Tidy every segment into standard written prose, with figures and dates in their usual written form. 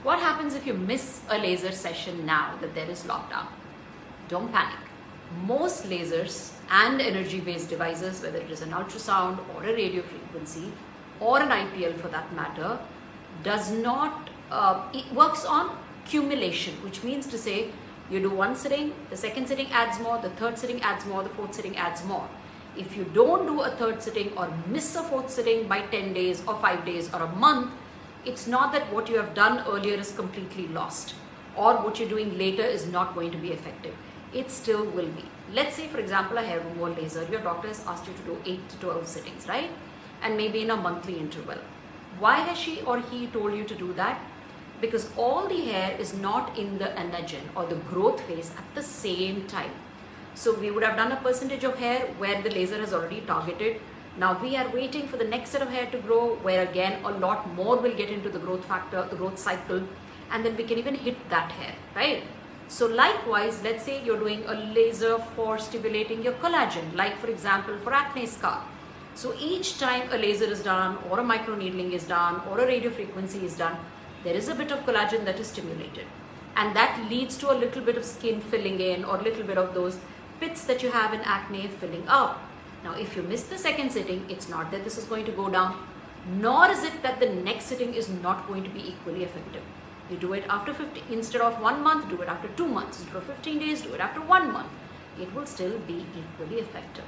What happens if you miss a laser session now that there is lockdown? Don't panic. Most lasers and energy-based devices, whether it is an ultrasound or a radio frequency or an IPL for that matter, does not, it works on cumulation, which means to say you do one sitting, the second sitting adds more, the third sitting adds more, the fourth sitting adds more. If you don't do a third sitting or miss a fourth sitting by 10 days or 5 days or a month, it's not that what you have done earlier is completely lost or what you're doing later is not going to be effective. It still will be. Let's say, for example, a hair removal laser, your doctor has asked you to do 8 to 12 sittings, right? And maybe in a monthly interval. Why has she or he told you to do that? Because all the hair is not in the anagen or the growth phase at the same time. So we would have done a percentage of hair where the laser has already targeted. Now we are waiting for the next set of hair to grow, where again a lot more will get into the growth factor, the growth cycle, and then we can even hit that hair, right? So likewise, let's say you're doing a laser for stimulating your collagen, like for example for acne scar. So each time a laser is done or a microneedling is done or a radio frequency is done, there is a bit of collagen that is stimulated, and that leads to a little bit of skin filling in or a little bit of those pits that you have in acne filling up. Now if you miss the second sitting, it's not that this is going to go down, nor is it that the next sitting is not going to be equally effective. You do it after 50, instead of 1 month, do it after 2 months. Instead of 15 days, do it after 1 month. It will still be equally effective.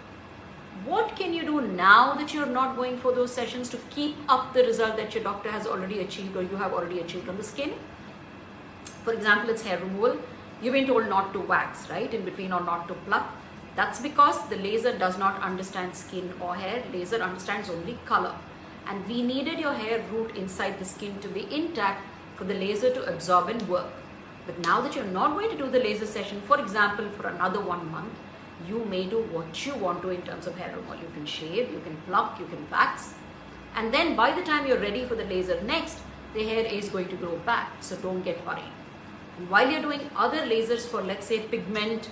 What can you do now that you're not going for those sessions to keep up the result that your doctor has already achieved or you have already achieved on the skin? For example, it's hair removal. You've been told not to wax, right, in between, or not to pluck. That's because the laser does not understand skin or hair. Laser understands only color. And we needed your hair root inside the skin to be intact for the laser to absorb and work. But now that you're not going to do the laser session, for example, for another 1 month, you may do what you want to in terms of hair removal. You can shave, you can pluck, you can wax. And then by the time you're ready for the laser next, the hair is going to grow back. So don't get worried. And while you're doing other lasers for, let's say, pigment,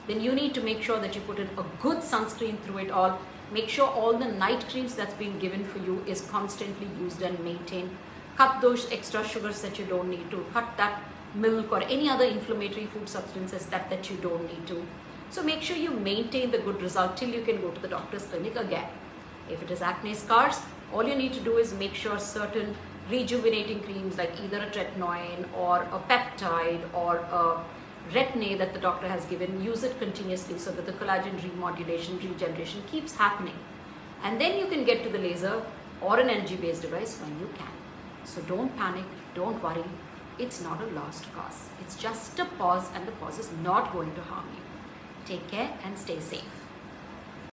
then you need to make sure that you put in a good sunscreen through it all. Make sure all the night creams that's been given for you is constantly used and maintained. Cut those extra sugars that you don't need to. Cut that milk or any other inflammatory food substances that you don't need to. So make sure you maintain the good result till you can go to the doctor's clinic again. If it is acne scars, all you need to do is make sure certain rejuvenating creams like either a tretinoin or a peptide or a retin-A that the doctor has given, use it continuously so that the collagen remodulation, regeneration keeps happening. And then you can get to the laser or an energy-based device when you can. So don't panic, don't worry. It's not a lost cause. It's just a pause, and the pause is not going to harm you. Take care and stay safe.